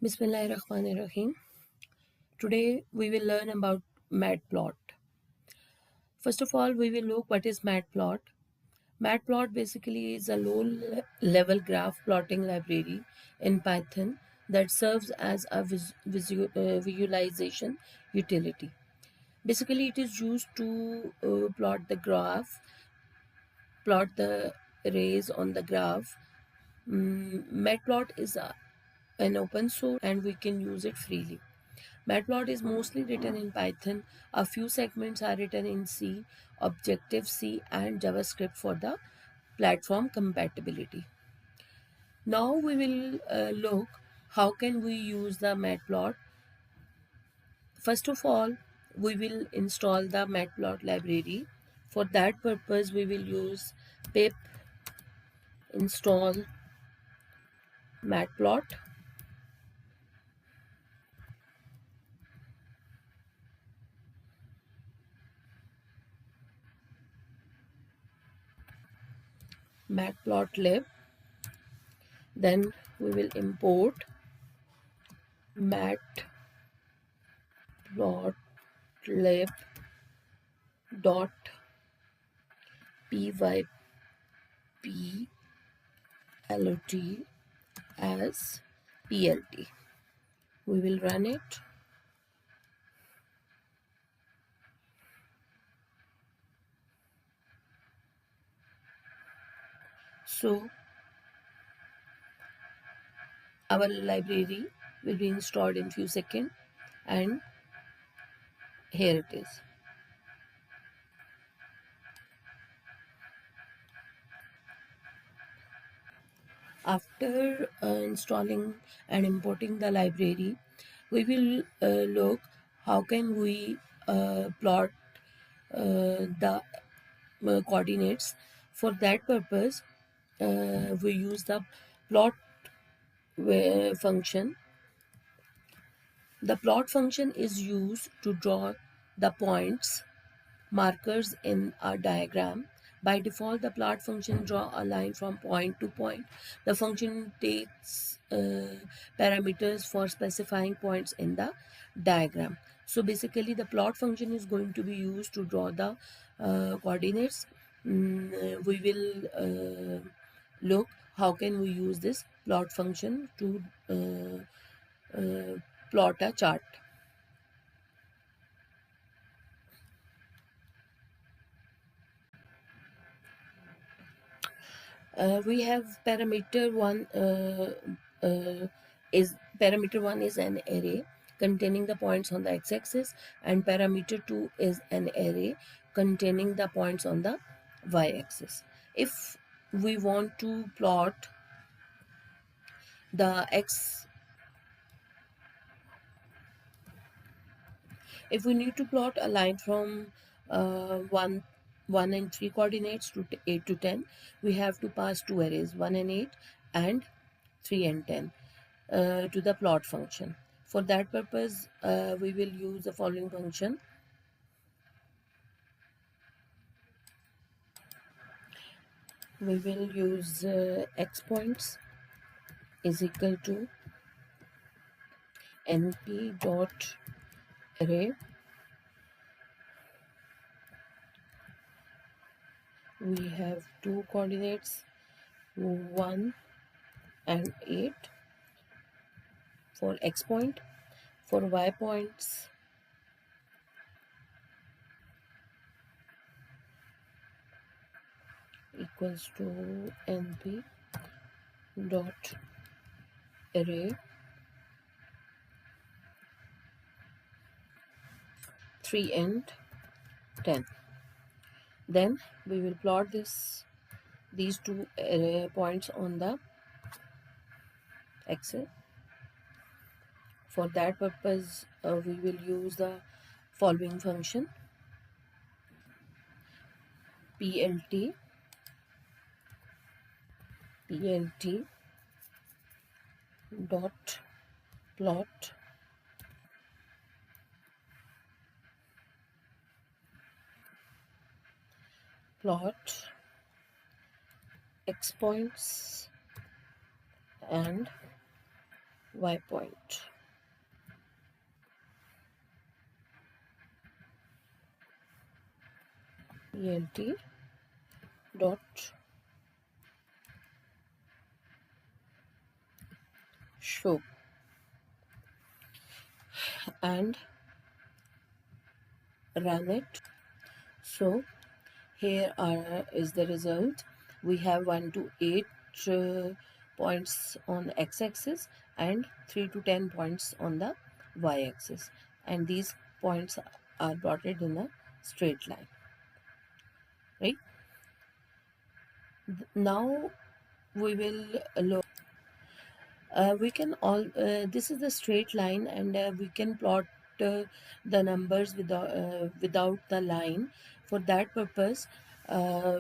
Bismillahirrahmanirrahim. Today we will learn about Matplot. First of all, we will look what is Matplot. Matplot basically is a low-level graph plotting library in Python that serves as a visualization utility. Basically, it is used to plot the graph, plot the arrays on the graph. Matplot is an open source and we can use it freely. Matplot is mostly written in Python. A few segments are written in C, Objective-C, and JavaScript for the platform compatibility. Now we will look how can we use the Matplot. First of all, we will install the Matplot library. For that purpose, we will use pip install Matplot. Matplotlib. Then we will import matplotlib dot pyplot as plt. We will run it. So our library will be installed in few seconds, and here it is. After installing and importing the library, we will look how can we plot the coordinates. For that purpose, we use the plot function. The plot function is used to draw the points markers in a diagram. By default, the plot function draw a line from point to point. The function takes parameters for specifying points in the diagram. So basically, the plot function is going to be used to draw the coordinates. We will look how can we use this plot function to plot a chart. We have parameter one is an array containing the points on the x-axis, and parameter 2 is an array containing the points on the y-axis. If we want to plot the if we need to plot a line from 1 and 3 coordinates to 8 to 10, we have to pass two arrays, 1 and 8 and 3 and 10 to the plot function. For that purpose, we will use the following function. We will use x points is equal to np dot array. We have two coordinates, 1 and 8 for x point. For y points, equals to np dot array 3 and 10. Then we will plot these two points on the axis. For that purpose, we will use the following function. plt dot plot x points and y point. Plt dot show, and run it. So here is the result. We have 1 to 8 points on the x-axis and 3 to 10 points on the y-axis, and these points are plotted in a straight line, right? Now we will look. We can all this is the straight line, and we can plot the numbers without the line. For that purpose,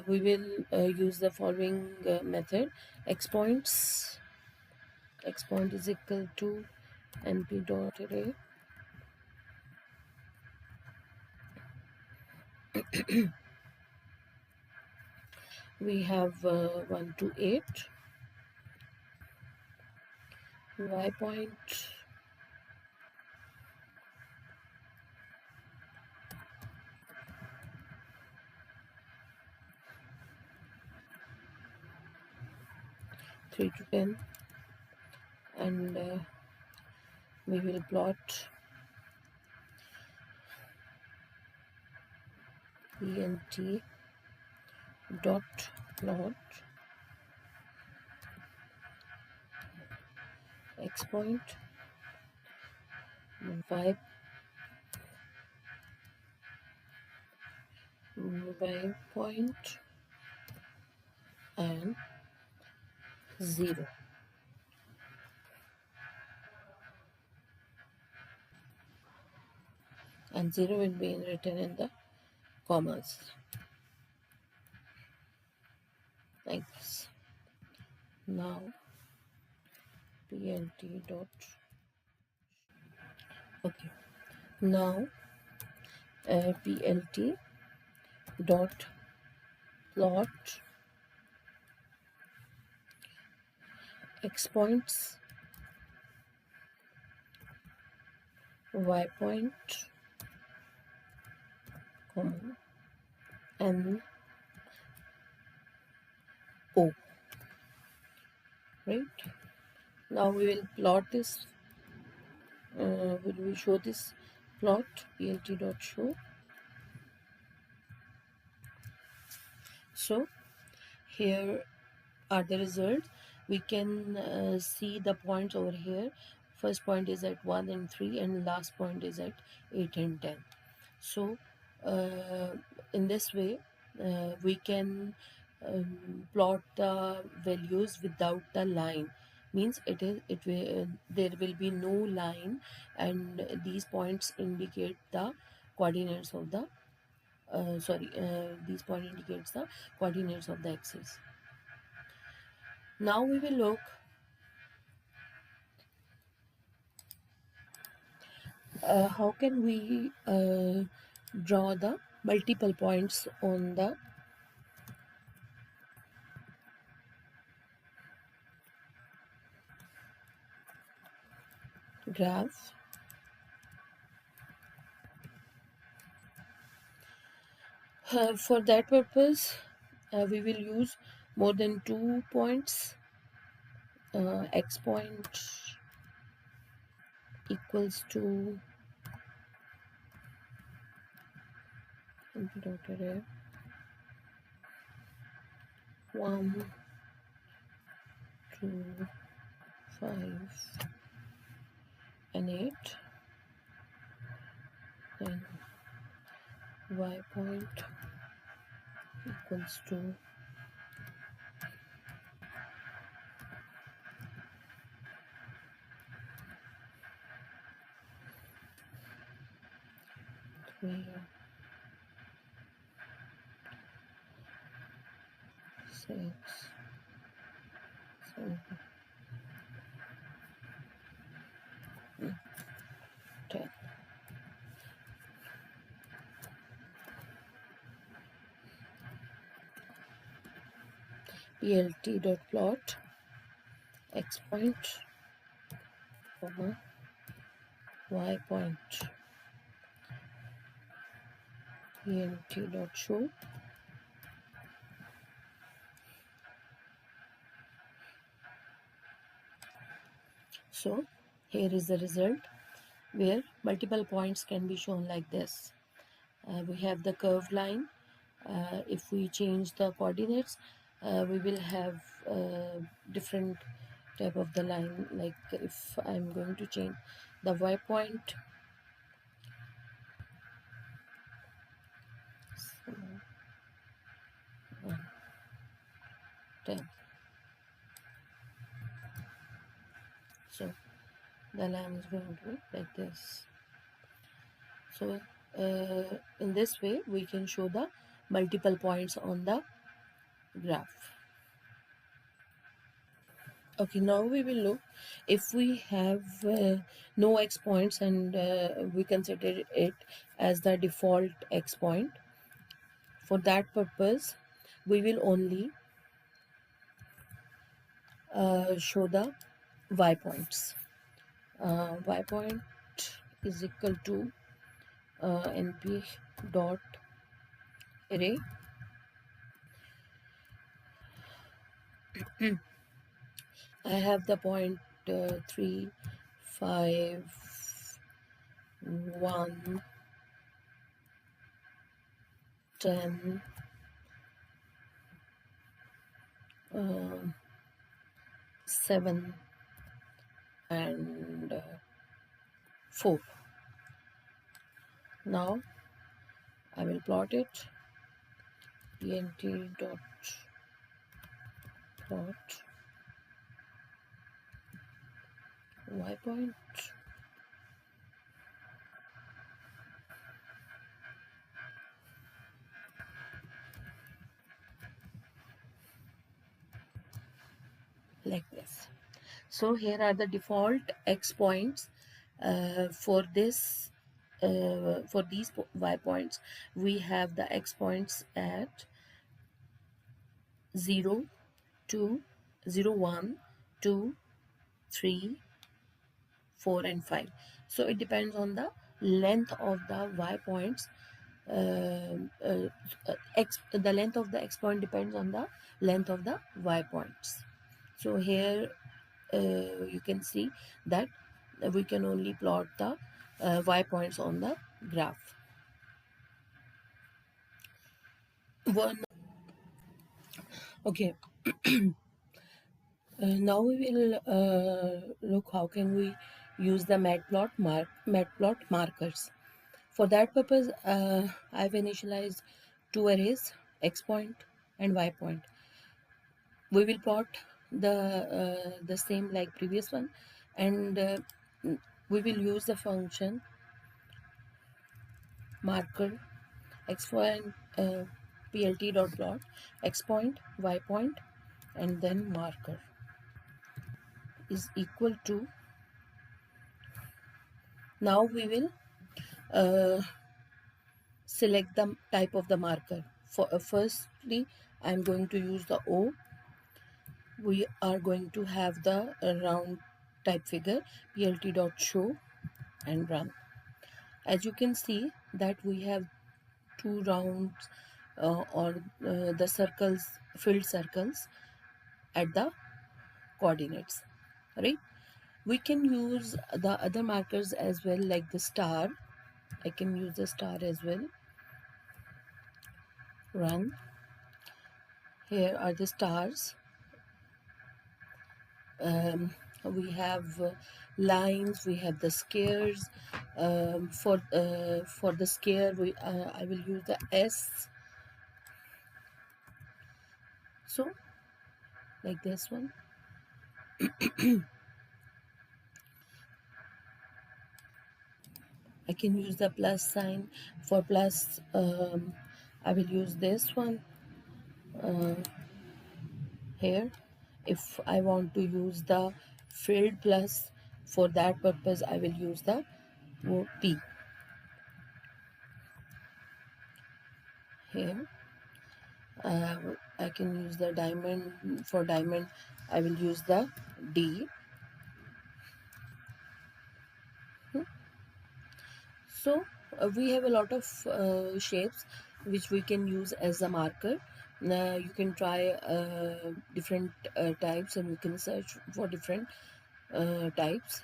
we will use the following method. X point is equal to np dot array. We have 1 to 8, y point, three to 10, and we will plot plt dot plot x point, y point, and 0, and 0 will be written in the commas like this. Now plt dot okay. Now plt dot plot x points, y point, comma, and o, right? Now we will plot this. Will we show this plot? Plt dot show. So here are the results. We can see the points over here. First point is at 1 and 3, and last point is at 8 and 10. So in this way we can plot the values without the line. Means it will there will be no line, and these points indicate the coordinates of the these point indicates the coordinates of the axis. Now we will look how can we draw the multiple points on the graph. For that purpose, we will use more than 2 points. X point equals to dot array 1, 2, 5, and 8. Then y point equals to 3, 6, 7, 10. Plt dot plot x point comma y point ent dot show. So here is the result where multiple points can be shown like this. We have the curved line. If we change the coordinates, we will have different type of the line. Like if I'm going to change the y point, so, 10. So the line is going to be like this. So in this way we can show the multiple points on the graph. Okay, now we will look if we have no x points and we consider it as the default x point. For that purpose, we will only show the y points. Y point is equal to np dot array. I have the point 3, 5, 1, 10, 7, and 4. Now I will plot it. ent dot plot y point. Like this. So here are the default x points for this. For these y points, we have the x points at 0, 2, 0, 1, 2, 3, 4, and 5. So it depends on the length of the y points. The length of the x point depends on the length of the y points. So here you can see that we can only plot the y points on the graph. Okay, now we will look how can we use the matplot markers. For that purpose, I've initialized two arrays, x point and y point. We will plot the same like previous one, and we will use the function marker x point plt dot plot x point y point and then marker is equal to. Now we will select the type of the marker. For firstly, I'm going to use the O. We are going to have the round type figure plt dot show and run. As you can see that we have two rounds or the circles, filled circles at the coordinates, right? We can use the other markers as well, like the star. I can use the star as well. Run. Here are the stars. We have lines, we have the squares. For the square, I will use the S. So like this one. I can use the plus sign. For plus, I will use this one here. If I want to use the filled plus, for that purpose I will use the P here. I can use the diamond. For diamond I will use the D. So we have a lot of shapes which we can use as a marker. You can try different types, and you can search for different types.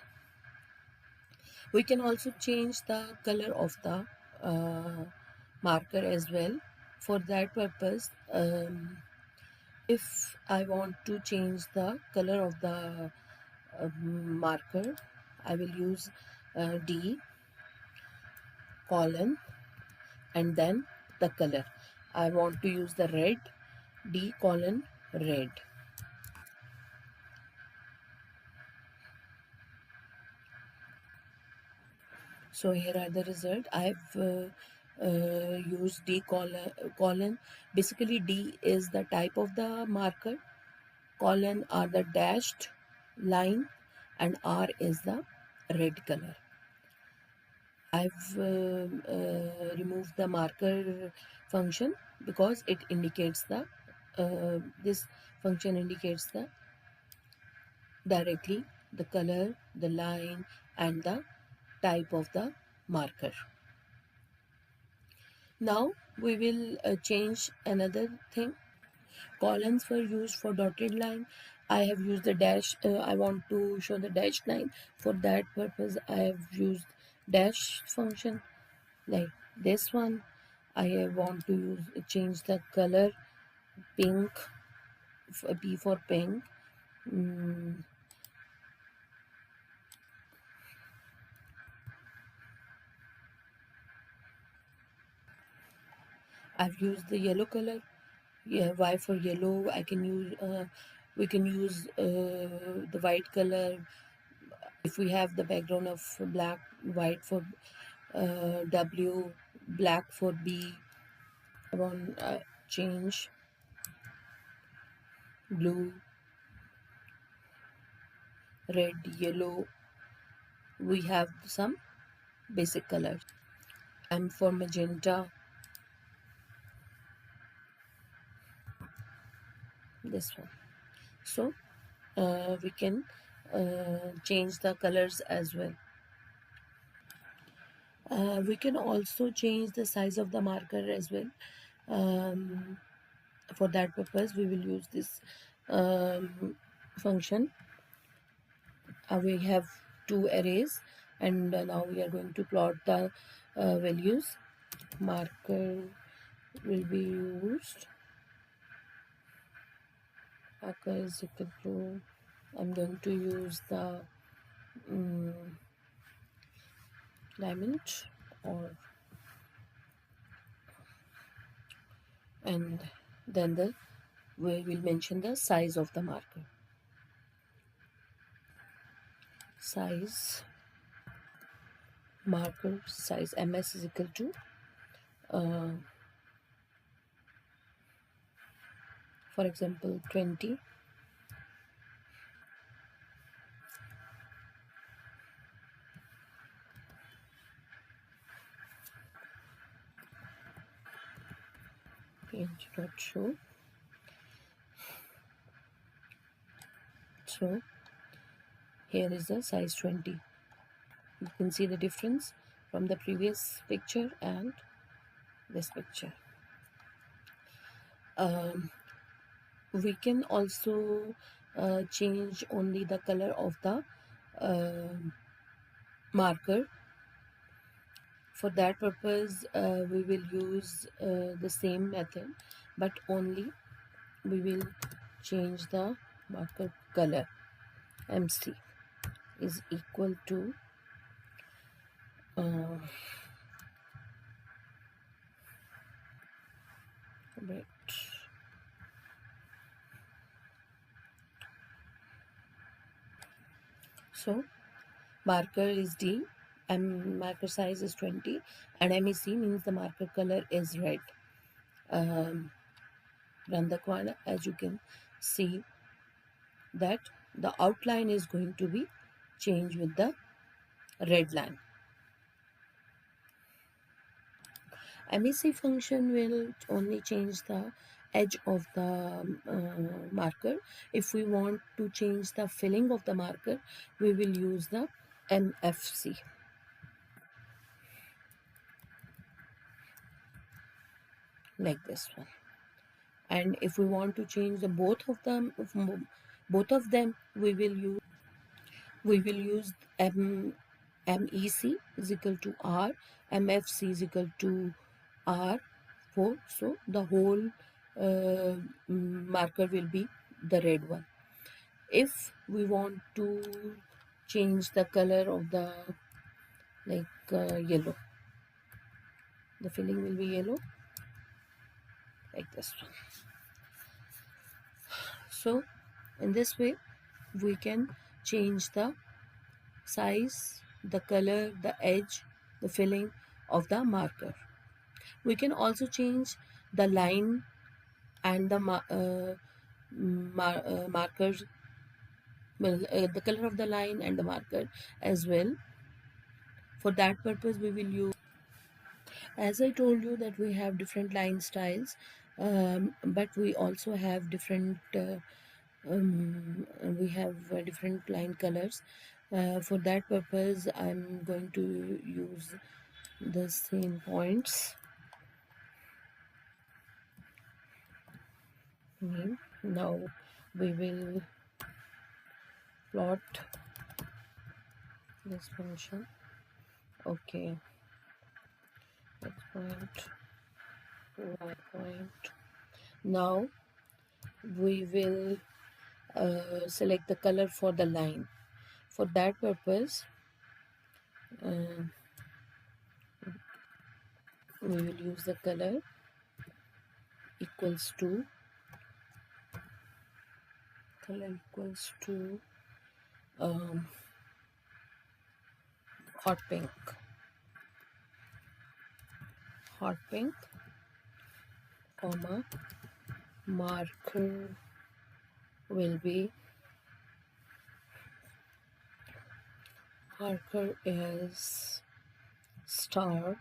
We can also change the color of the marker as well. For that purpose, if I want to change the color of the marker, I will use D colon and then the color. I want to use the red, D colon red. So here are the result. I've used D colon. Basically, D is the type of the marker, colon are the dashed line, and R is the red color. I've removed the marker function because it indicates the this function indicates the directly the color, the line, and the type of the marker. Now we will change another thing. Columns were used for dotted line. I have used the dash. I want to show the dashed line. For that purpose, I have used dash function like this one. I want to change the color pink, P for pink. Mm, I've used the yellow color. Yeah, Y for yellow. I can use. We can use the white color if we have the background of black, white for W, black for B. I want change blue, red, yellow. We have some basic colors. M for magenta, this one. So we can change the colors as well. We can also change the size of the marker as well. Um, for that purpose, we will use this function. We have two arrays, and now we are going to plot the values. Marker will be used. Marker is equal to, I'm going to use the diamond, or and then we will mention the size of the marker. Size, marker size, ms is equal to for example 20. Page.show. So here is the size 20. You can see the difference from the previous picture and this picture. We can also change only the color of the marker. For that purpose, we will use the same method, but only we will change the marker color. MC is equal to red. So marker is D, and marker size is 20, and MEC means the marker color is red. Run the corner, as you can see that the outline is going to be changed with the red line. MEC function will only change the edge of the marker. If we want to change the filling of the marker, we will use the MFC. like this one. And if we want to change the both of them, we will use MEC is equal to R, MFC is equal to R4. So the whole marker will be the red one. If we want to change the color of the yellow, the filling will be yellow, like this one. So in this way we can change the size, the color, the edge, the filling of the marker. We can also change the line and the markers, well, the color of the line and the marker as well. For that purpose we will use, as I told you, that we have different line styles, but we also have different different line colors. For that purpose I'm going to use the same points. Now we will plot this function. Okay, X point, Y point. Now we will select the color for the line. For that purpose uh, we will use the color equals to hot pink. Comma, marker will be, marker is star.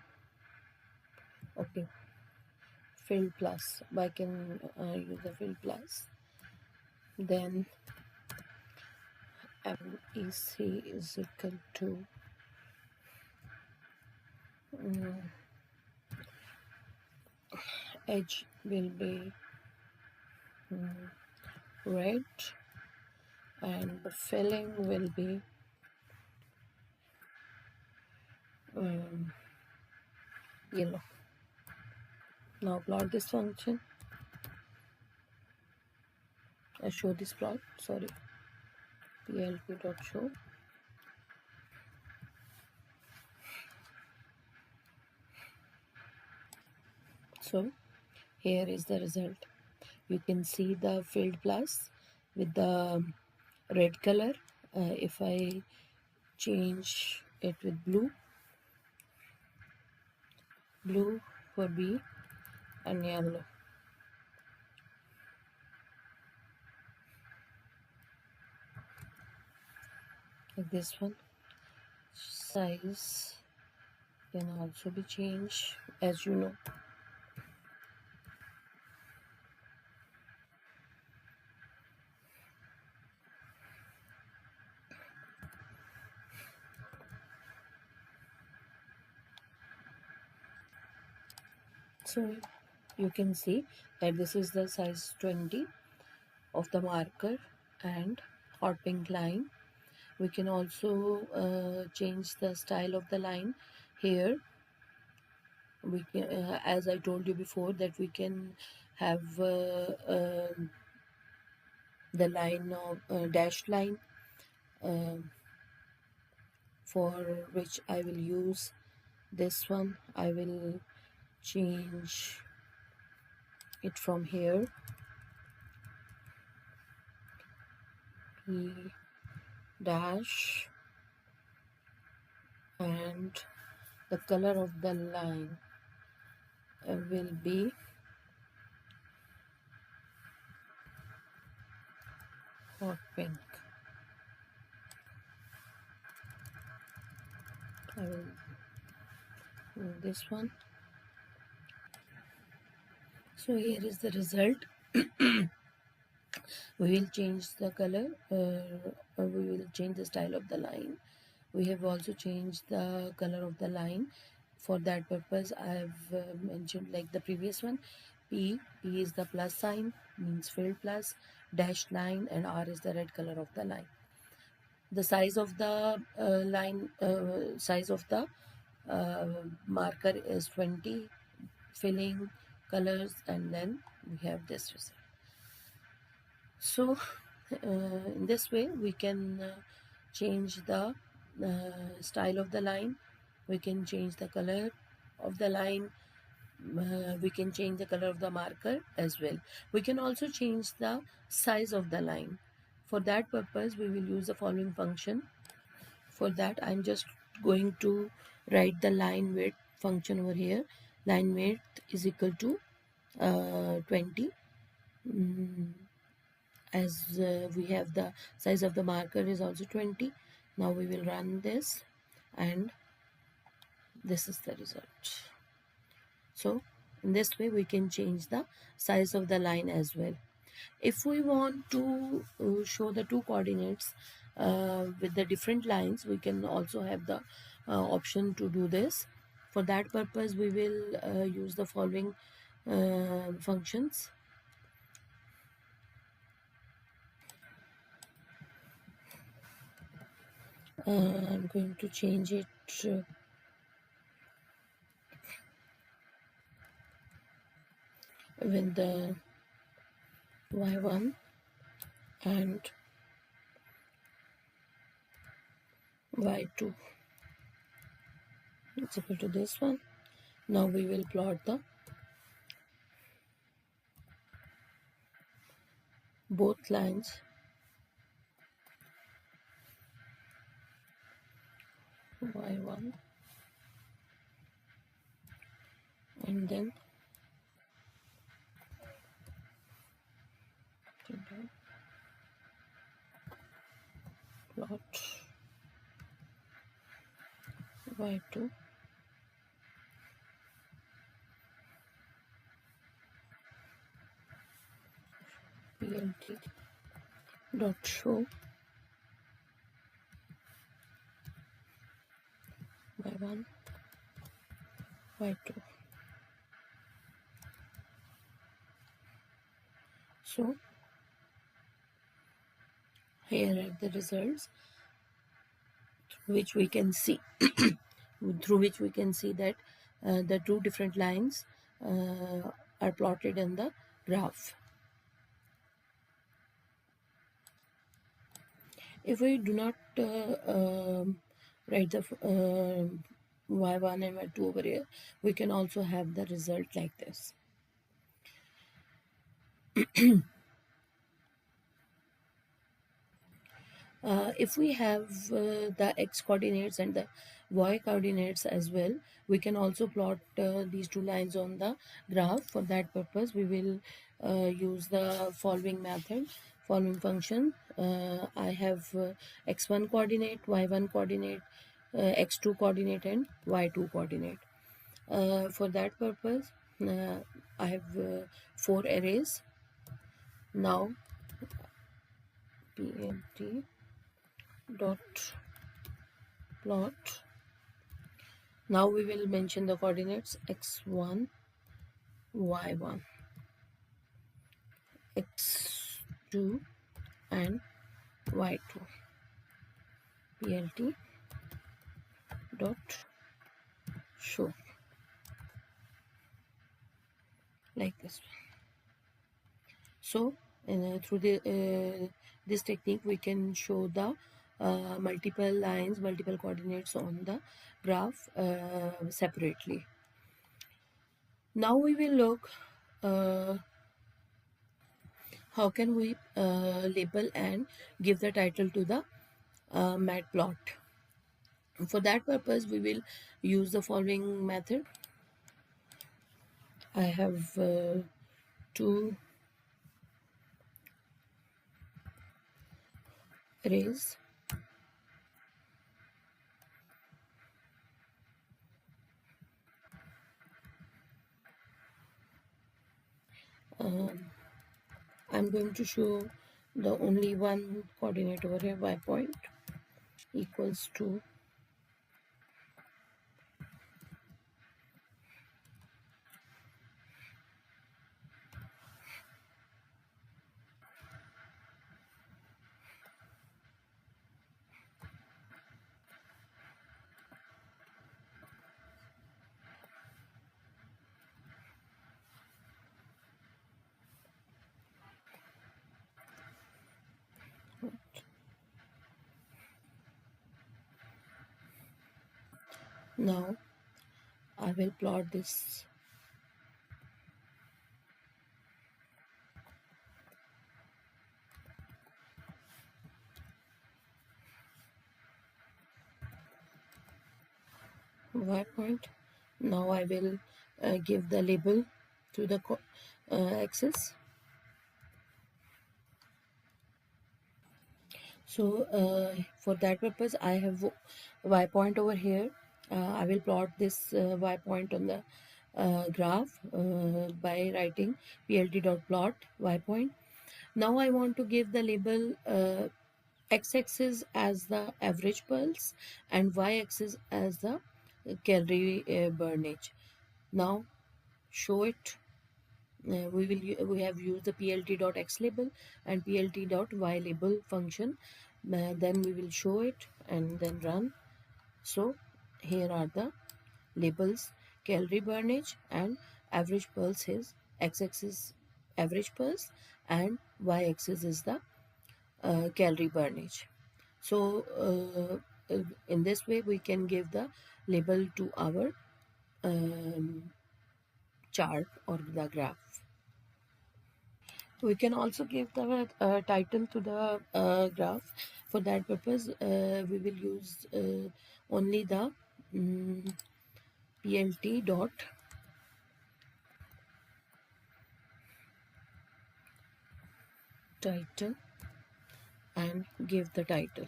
Okay, fill plus, I can use the fill plus. Then MEC is equal to edge will be red, and the filling will be yellow. Now plot this function. I show this plot, sorry, plp.show. So here is the result. You can see the filled plus with the red color. If I change it with blue for B, and yellow. Like this one. Size can also be changed, as you know. So you can see that this is the size 20 of the marker and hot pink line. We can also change the style of the line here. We can, as I told you before, that we can have the line of dashed line, for which I will use this one. I will change it from here, P dash, and the color of the line will be hot pink. I will do this one. So here is the result. We will change the color, we will change the style of the line. We have also changed the color of the line. For that purpose I have mentioned, like the previous one, P is the plus sign, means filled plus, dashed line, and R is the red color of the line. The size of the size of the marker is 20, filling, colors, and then we have this result. So in this way we can change the style of the line, we can change the color of the line, we can change the color of the marker as well. We can also change the size of the line. For that purpose we will use the following function. For that I'm just going to write the line width function over here. Line width is equal to 20. As we have the size of the marker is also 20. Now we will run this, and this is the result. So in this way we can change the size of the line as well. If we want to show the two coordinates with the different lines, we can also have the option to do this. For that purpose we will use the following functions. I'm going to change it with the y1 and y2 is equal to this one. Now we will plot the both lines y1 and then plot y2 plt dot show y1 y2. So here are the results which we can see through which we can see that the two different lines are plotted in the graph. If we do not write the y1 and y2 over here, we can also have the result like this. If we have the x coordinates and the y coordinates as well, we can also plot these two lines on the graph. For that purpose we will use the following method, following function. I have x1 coordinate, y1 coordinate, x2 coordinate, and y2 coordinate. For that purpose I have 4 arrays. Now pmt dot plot. Now we will mention the coordinates x1, y1, x2, and y2. plt dot show, like this. So through this technique we can show the multiple lines, multiple coordinates on the graph separately. Now we will look how can we label and give the title to the matplot. For that purpose we will use the following method. I have 2 arrays. I'm going to show the only one coordinate over here, y point equals to Now I will plot this y point. Now I will give the label to the axis. So for that purpose, I have y point over here. I will plot this y point on the graph by writing plt.plot y point. Now I want to give the label x-axis as the average pulse and y-axis as the calorie burnage. Now show it. We have used the plt.x label and plt.y label function. Then we will show it and then run. So here are the labels: calorie burnage and average pulse is x-axis average pulse and y-axis is the calorie burnage. So in this way we can give the label to our chart or the graph. We can also give the title to the graph. For that purpose, we will use only the plt dot title and give the title.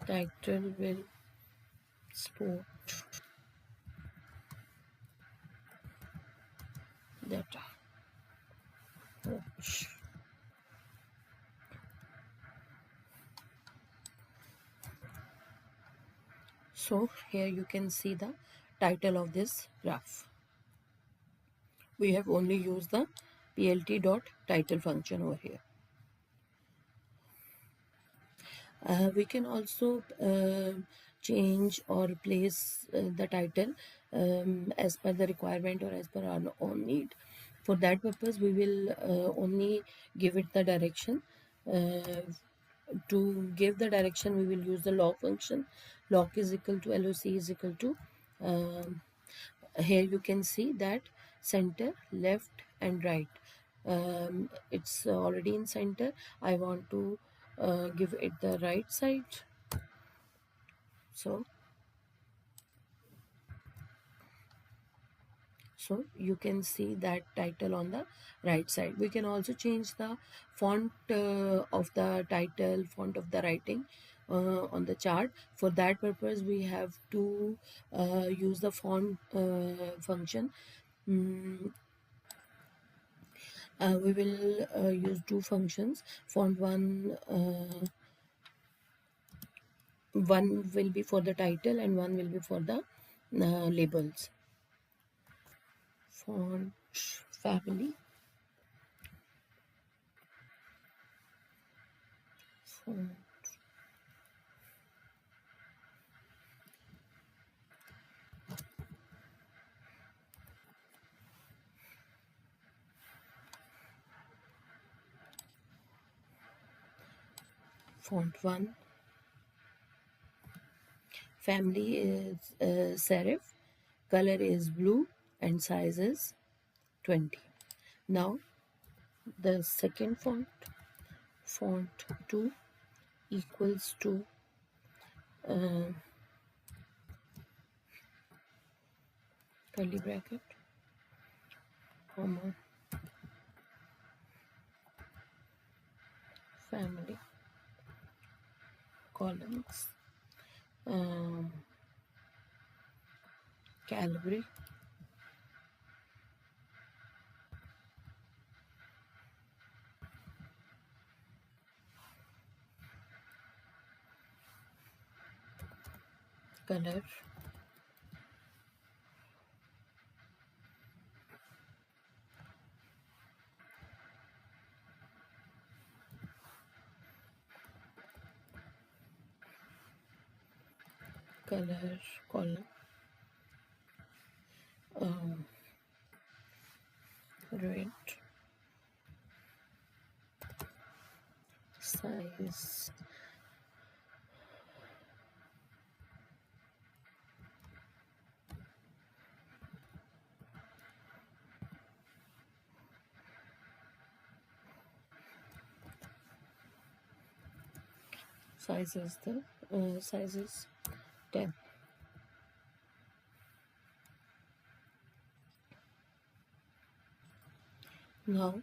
Title will sport data. Watch. So here you can see the title of this graph. We have only used the plt dot title function over here. We can also change or place the title as per the requirement or as per our own need. For that purpose, we will only give it the direction. To give the direction, we will use the log function. Log is equal to loc is equal to here you can see that center, left and right. It's already in center. I want to give it the right side. So you can see that title on the right side. We can also change the font of the title, font of the writing on the chart. For that purpose, we have to use the font function. We will use two functions. Font one will be for the title and one will be for the labels. Font family, font font 1, family is serif, color is blue and size is 20. Now the second font 2 equals to curly bracket, comma, family, columns, calorie, color, color, column, red, size size is 10. Now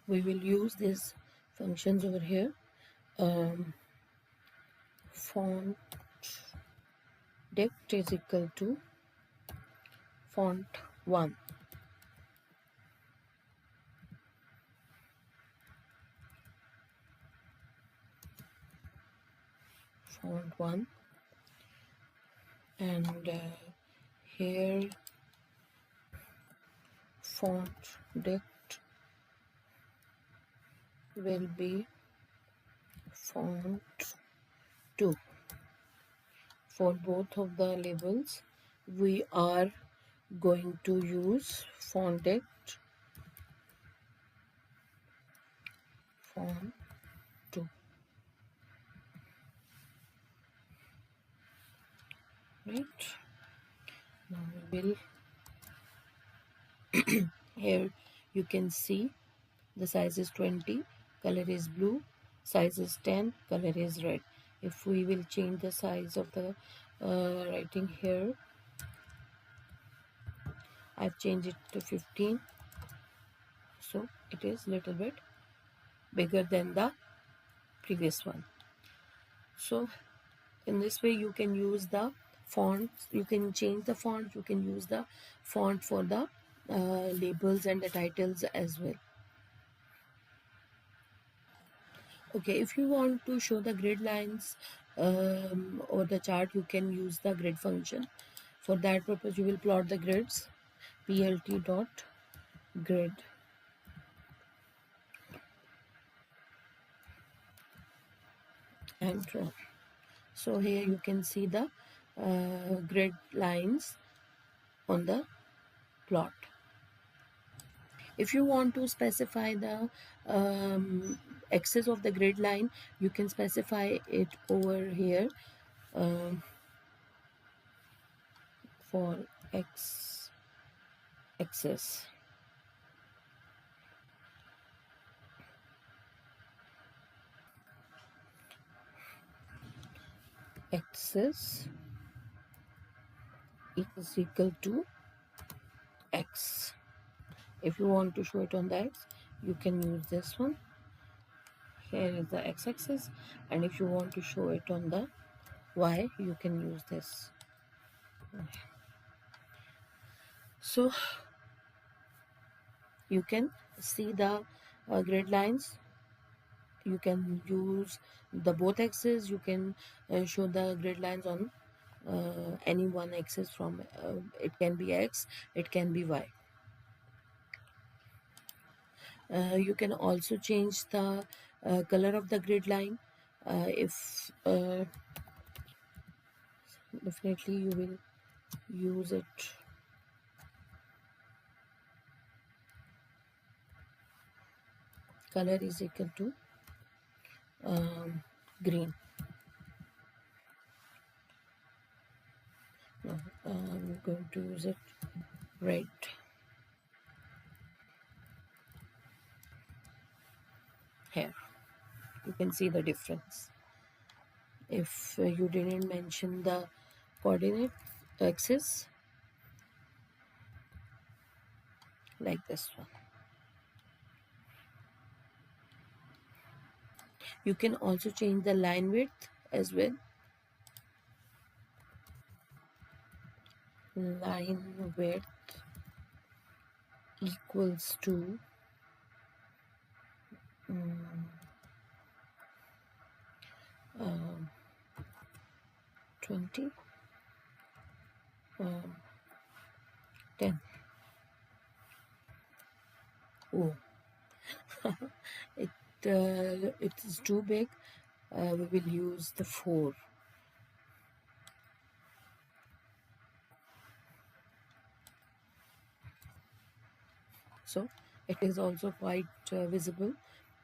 we will use these functions over here. Font depth is equal to font 1. Font 1, and here font depth will be font 2. For both of the labels we are going to use font depth font 2, right? Now we will here you can see the size is 20, color is blue, size is 10, color is red. If we will change the size of the writing here, I've changed it to 15, so it is little bit bigger than the previous one. So in this way you can use the font, you can change the font, you can use the font for the labels and the titles as well. Okay, if you want to show the grid lines or the chart, you can use the grid function. For that purpose, you will plot the grids, plt dot grid, and draw. So here you can see the grid lines on the plot. If you want to specify the axis of the grid line, you can specify it over here for x axis. Axis is equal to x. If you want to show it on the x, you can use this one. Here is the x-axis, and if you want to show it on the y, you can use this. So you can see the grid lines. You can use the both axes. You can show the grid lines on any one axis from it can be x, it can be y. You can also change the color of the grid line. If definitely you will use it. Color is equal to green. Now I'm going to use it red. Here you can see the difference. If you didn't mention the coordinate axis, like this one. You can also change the line width as well. Line width equals to 20 10. Oh, it is too big. We will use the 4. So it is also quite visible.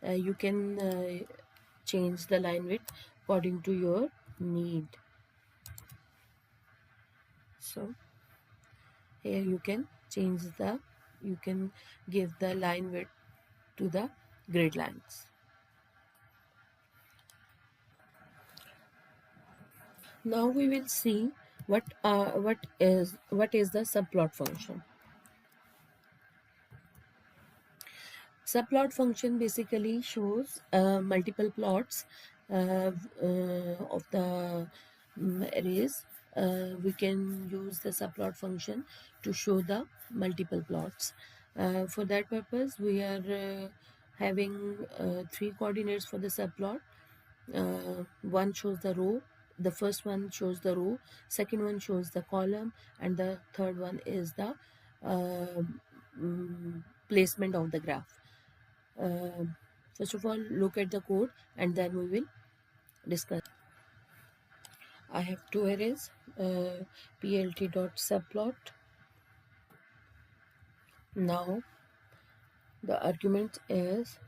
You can change the line width according to your need. So here you can change you can give the line width to the grid lines. Now we will see what is the subplot function. Subplot function basically shows multiple plots of the arrays. We can use the subplot function to show the multiple plots. For that purpose, we are having three coordinates for the subplot. One shows the row, the first one shows the row, second one shows the column, and the third one is the uh, placement of the graph. First of all, look at the code and then we will discuss. I have two arrays, plt.subplot. Now the argument is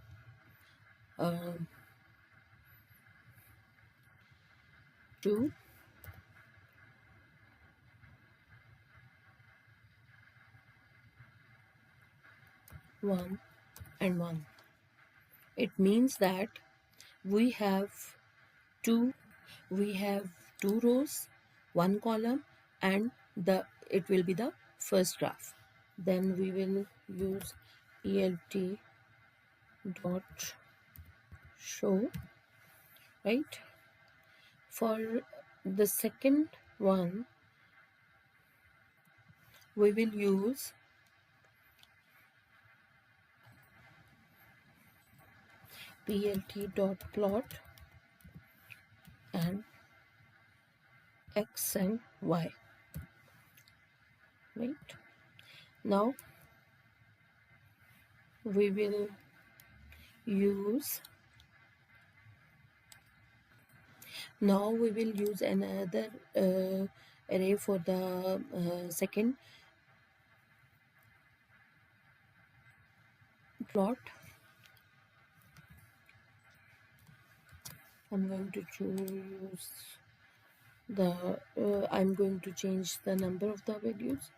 2, 1 and 1. It means that we have two we have two rows, one column, and it will be the first graph. Then we will use plt dot show, right? For the second one, we will use plt dot plot and x and y, right? Now we will use another array for the second plot. I'm going to choose I'm going to change the number of the values.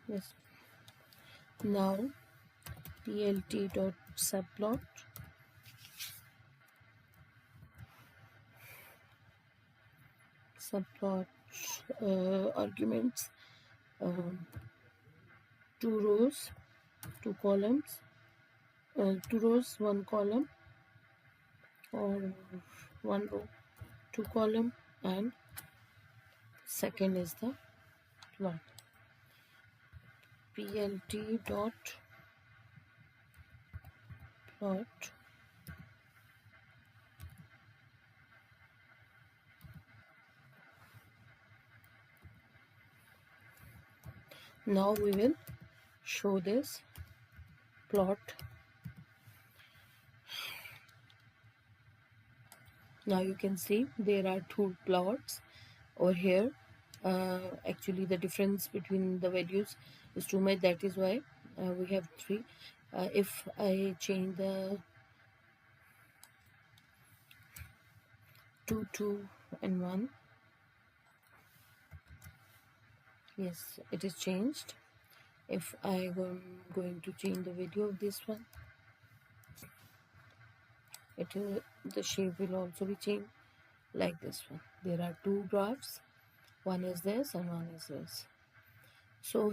Yes. Now plt dot subplot arguments, 2 rows, 2 columns, 2 rows, 1 column, or 1 row, 2 column, and second is the plot. plt dot plot now we will show this plot. Now you can see there are two plots over here. Actually the difference between the values is too much, that is why we have three. If I change the 2, 2 and 1, yes, it is changed. If I am going to change the video of this one, the shape will also be changed like this one. There are two graphs, one is this and one is this. So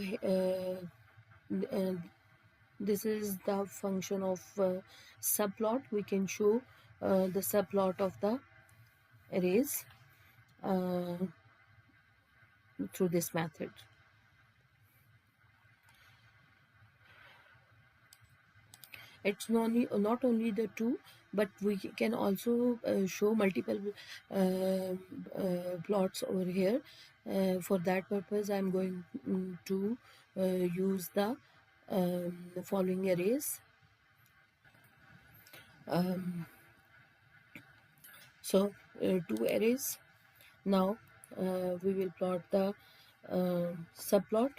this is the function of subplot. We can show the subplot of the arrays through this method. It's not only the two, but we can also show multiple plots over here. For that purpose, I'm going to use the following arrays. So two arrays. Now we will plot the subplot.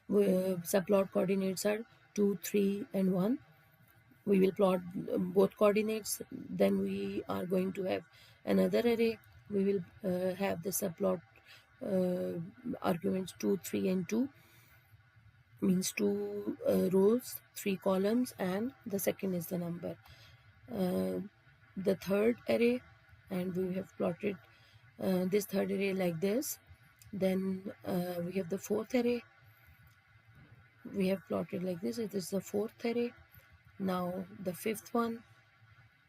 Subplot coordinates are 2, 3 and 1. We will plot both coordinates. Then we are going to have another array. We will have the subplot arguments 2, 3 and 2, means two rows, 3 columns, and the second is the number. The third array, and we have plotted this third array like this. Then we have the fourth array. We have plotted like this. It is the fourth array. Now the fifth one,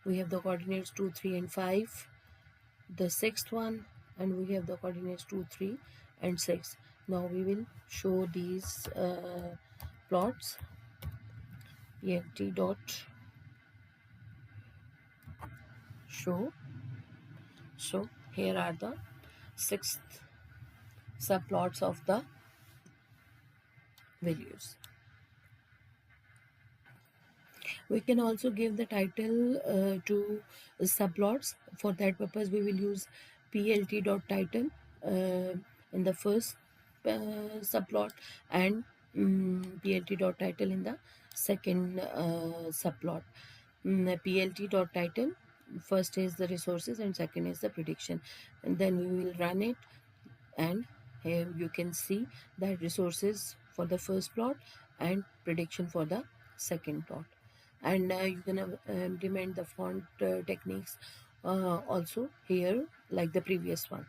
we have the coordinates 2, 3 and 5. The sixth one, and we have the coordinates 2, 3 and 6. Now we will show these plots. Ent dot show. So here are the 6 subplots of the values. We can also give the title to subplots. For that purpose, we will use plt.title in the first subplot, and plt.title in the second subplot. Plt.title, first is the resources and second is the prediction, and then we will run it, and here you can see that resources for the first plot and prediction for the second plot. And you can implement the font techniques also here, like the previous one.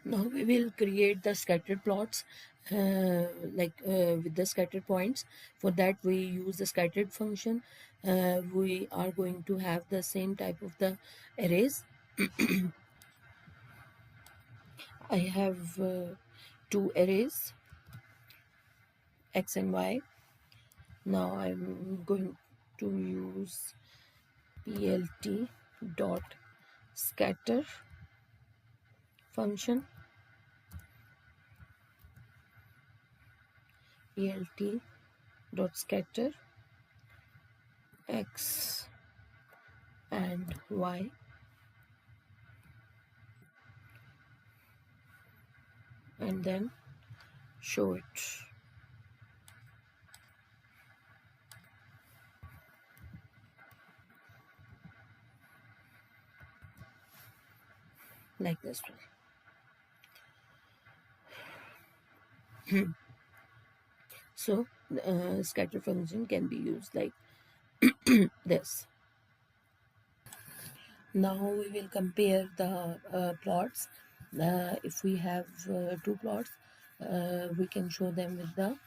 Now we will create the scattered plots with the scattered points. For that we use the scattered function. We are going to have the same type of the arrays. I have two arrays, x and y. Now I'm going to use plt dot scatter function. Plt dot scatter x and y, and then show it. Like this one. So scatter function can be used like this. Now we will compare the plots. If we have two plots, we can show them with the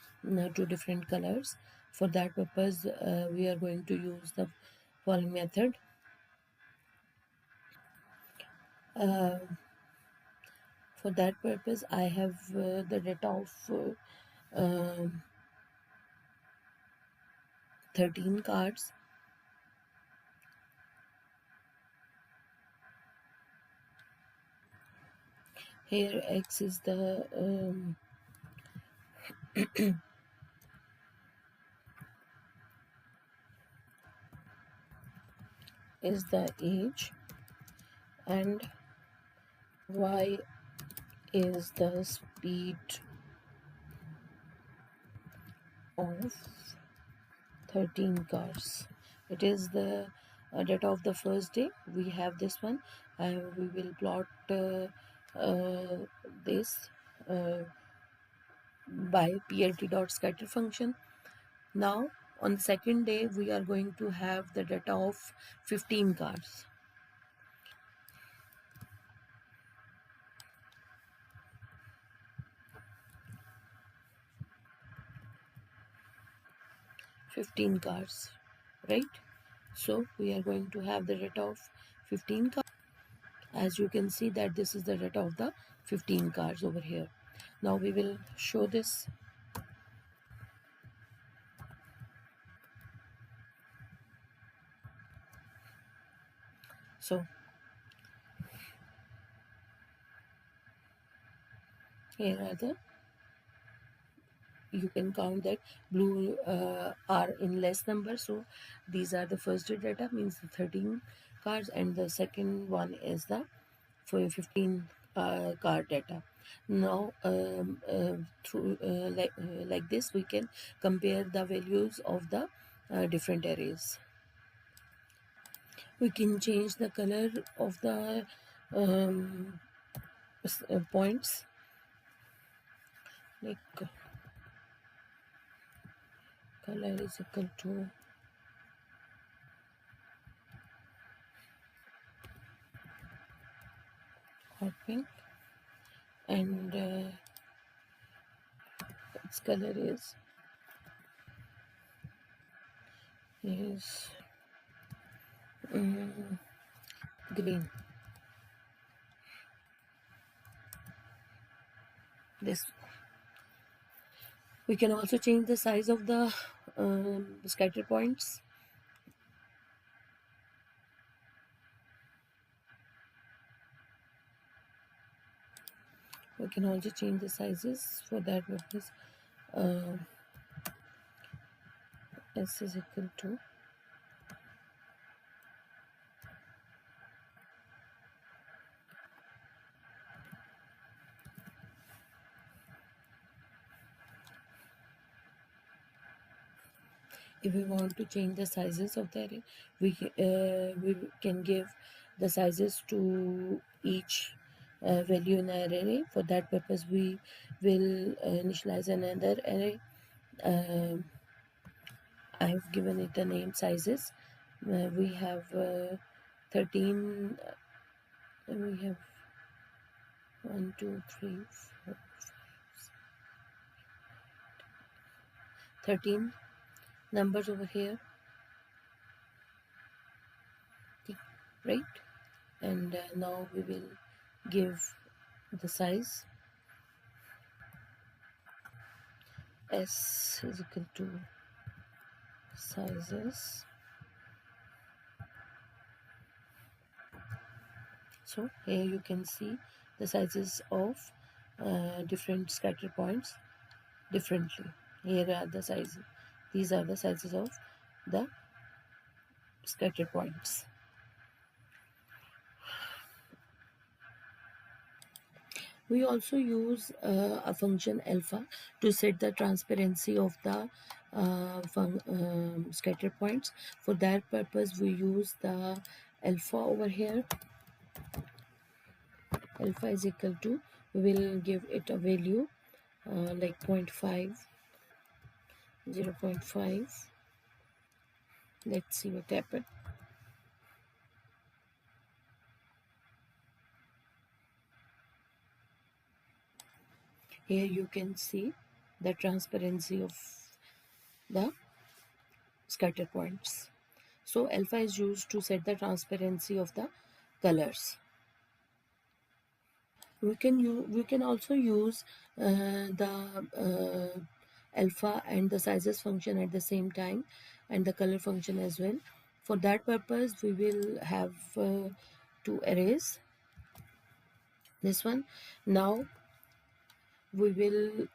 two different colors. For that purpose, we are going to use the following method. For that purpose, I have the data of 13 cards. Here X is the is the age, and Y is the speed of 13 cars. It is the data of the first day. We have this one, and we will plot this by plt dot scatter function. Now on the second day, we are going to have the data of 15 cars. Right? So we are going to have the data of 15 cars. As you can see that this is the data of the 15 cars over here. Now we will show this. So here are the you can count that blue are in less number. So these are the first data, means the 13 cards, and the second one is the for 15 card data. Now through like this we can compare the values of the different arrays. We can change the color of the points, like color is equal to hot pink, and its color is green. This we can also change the size of the scatter points. We can also change the sizes. For that purpose, s is equal to if we want to change the sizes of the array, we can give the sizes to each value in our array. For that purpose, we will initialize another array. I have given it a name sizes. We have 13. We have 1, 2, 3, 4, 5, 13 numbers over here, right? And now we will give the size. S is equal to sizes. So here you can see the sizes of different scatter points differently. Here are the sizes. These are the sizes of the scatter points. We also use a function alpha to set the transparency of the scatter points. For that purpose, we use the alpha over here. Alpha is equal to, we will give it a value like 0.5, 0.5. Let's see what happened. Here you can see the transparency of the scatter points. So alpha is used to set the transparency of the colors. We can also use the alpha and the sizes function at the same time, and the color function as well. For that purpose, we will have two arrays. This one. Now we will,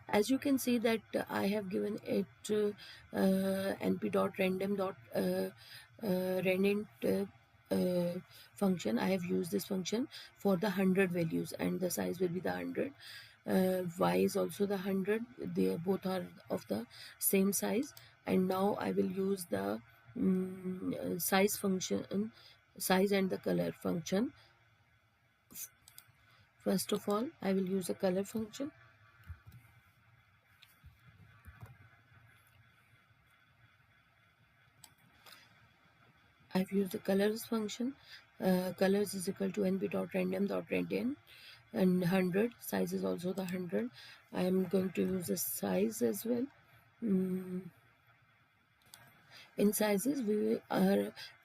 as you can see that I have given it np.random.randint function. I have used this function for the 100 values, and the size will be the 100. Y is also the 100. They both are of the same size. And now I will use the size function, size and the color function. First of all, I will use a color function. I've used the colors function. Colors is equal to np.random.random, and 100. Size is also the 100. I am going to use the size as well. In sizes, we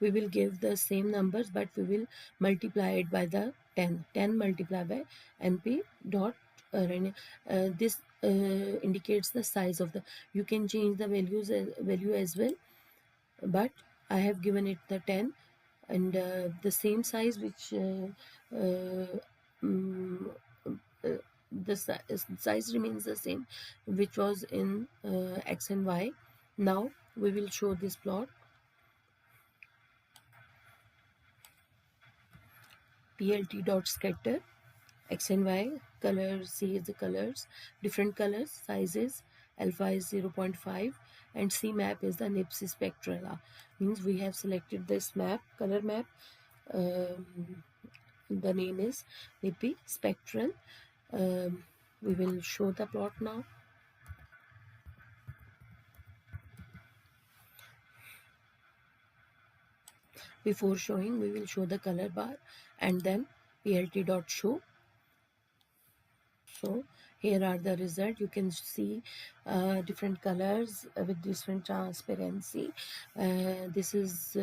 will give the same numbers, but we will multiply it by the 10. 10 multiplied by np dot this indicates the size of the. You can change the value as well, but I have given it the 10, and the same size which the size remains the same, which was in x and y. Now we will show this plot. Plt dot scatter x and y, color C is the colors, different colors, sizes, alpha is 0.5, and C map is the NIPSI spectrala. Means we have selected this map, color map. The name is NIPSI spectral. We will show the plot now. Before showing, we will show the color bar and then plt dot show. So here are the result. You can see different colors with different transparency. This is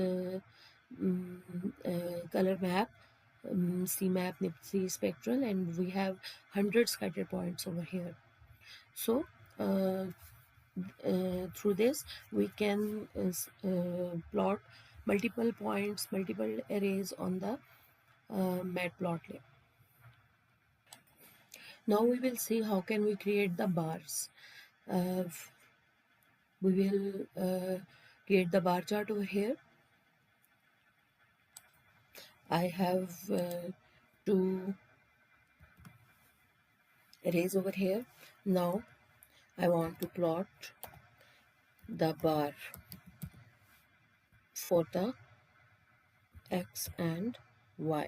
color map, C map, NIPSI spectral, and we have 100 scatter points over here. So through this we can plot multiple points, multiple arrays on the Matplotlib. Now we will see how can we create the bars. We will create the bar chart over here. I have two arrays over here. Now I want to plot the bar for the x and y.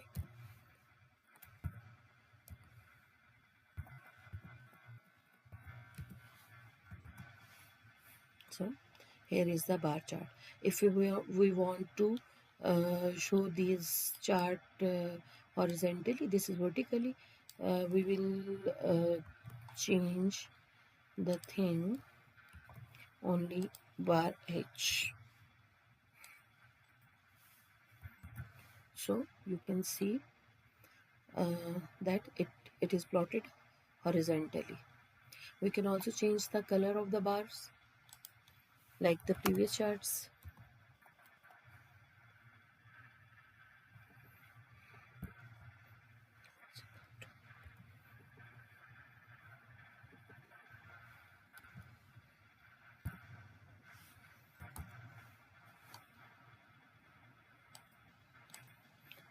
So here is the bar chart. If we want to show these chart horizontally, this is vertically, we will change the thing only bar h. So you can see that it is plotted horizontally. We can also change the color of the bars like the previous charts.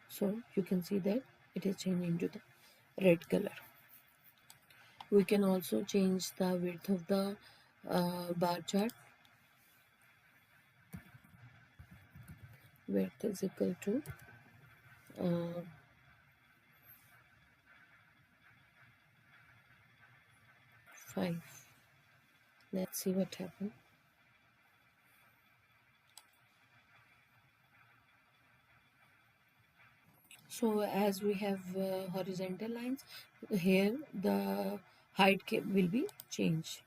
So you can see that it is changing to the red color. We can also change the width of the bar chart. Width is equal to 5. Let's see what happens. So as we have horizontal lines, here the height will be changed.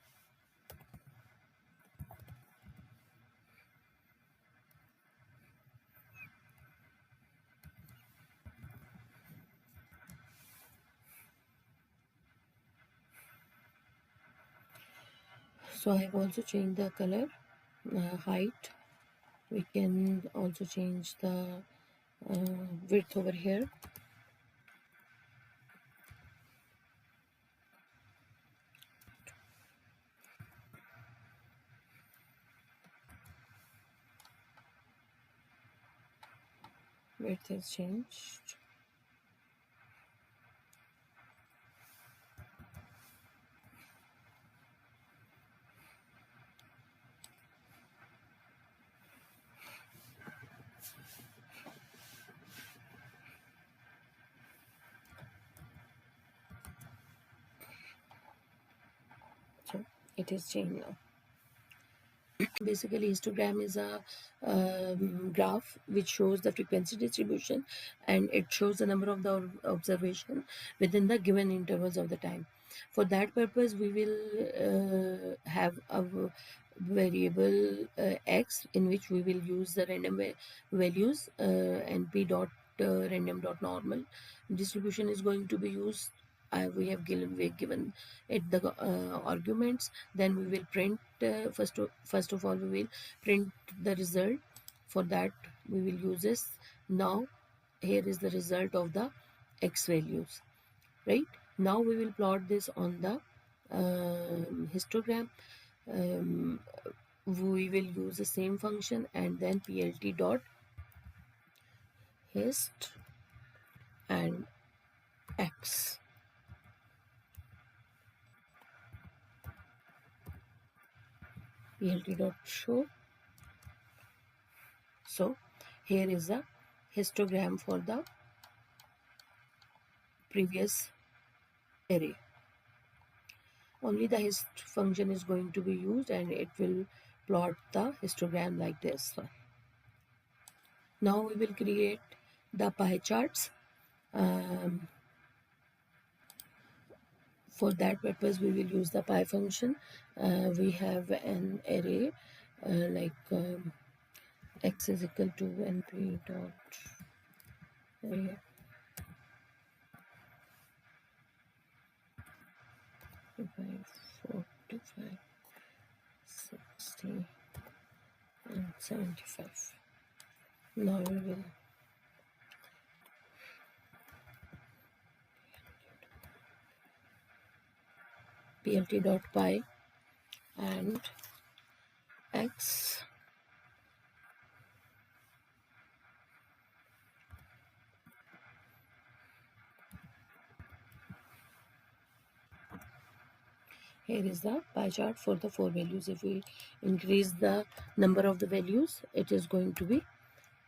So I have also changed the color, height. We can also change the width over here. Width is changed. So it is changed now. Basically, histogram is a graph which shows the frequency distribution, and it shows the number of the observation within the given intervals of the time. For that purpose, we will have a variable x in which we will use the random values, and p dot random dot normal distribution is going to be used. We have given it the arguments. Then we will print, first of all we will print the result. For that we will use this. Now here is the result of the x values, right? Now we will plot this on the histogram. We will use the same function and then plt dot hist and x. Plt dot show. So here is a histogram for the previous array. Only the hist function is going to be used and it will plot the histogram like this. Now we will create the pie charts. For that purpose we will use the pie function. We have an array like x is equal to np dot array 45, 60 and 75. Now we will plt dot py and x here is the pie chart for the 4 values. If we increase the number of the values, it is going to be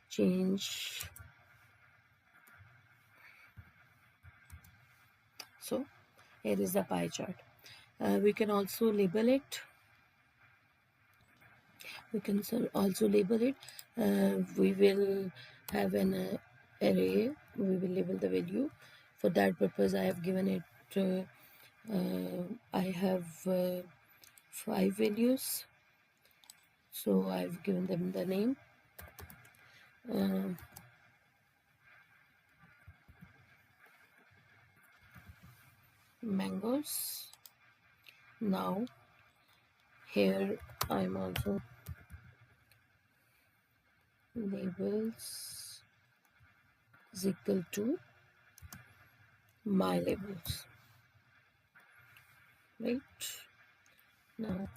change. So here is the pie chart. We can also label it. We will have an array. We will label the value. For that purpose I have given it I have 5 values, so I've given them the name. Mangoes. Now here I'm also labels is equal to my labels, right? Now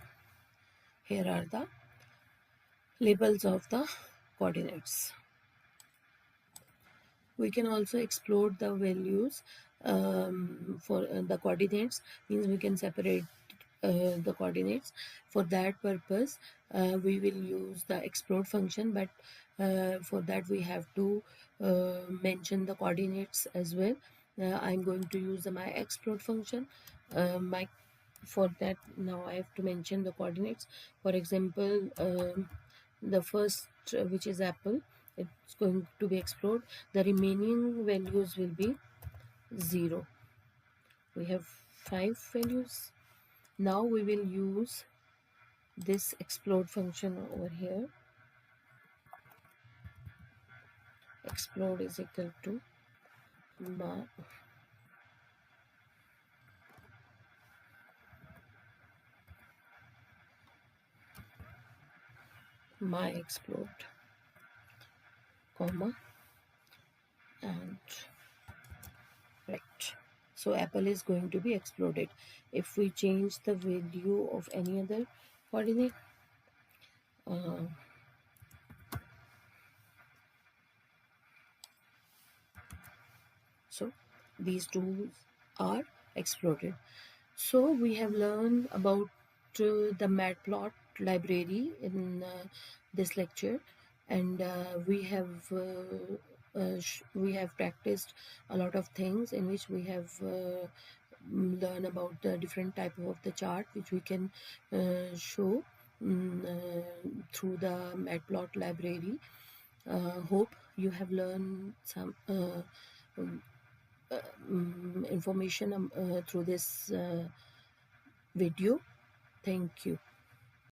here are the labels of the coordinates. We can also explode the values for the coordinates, means we can separate the coordinates. For that purpose we will use the explode function, but for that we have to mention the coordinates as well. I'm going to use the my explode function. For that now I have to mention the coordinates. For example, the first which is apple, it's going to be explode. The remaining values will be 0. We have 5 values. Now we will use this explode function over here. Explode is equal to my explode, comma, and right. So apple is going to be exploded. If we change the value of any other coordinate, so these two are exploded. So we have learned about the Matplotlib library in this lecture, and we have practiced a lot of things in which we have learned about the different type of the chart which we can show through the Matplotlib library. Hope you have learned some information through this video. Thank you.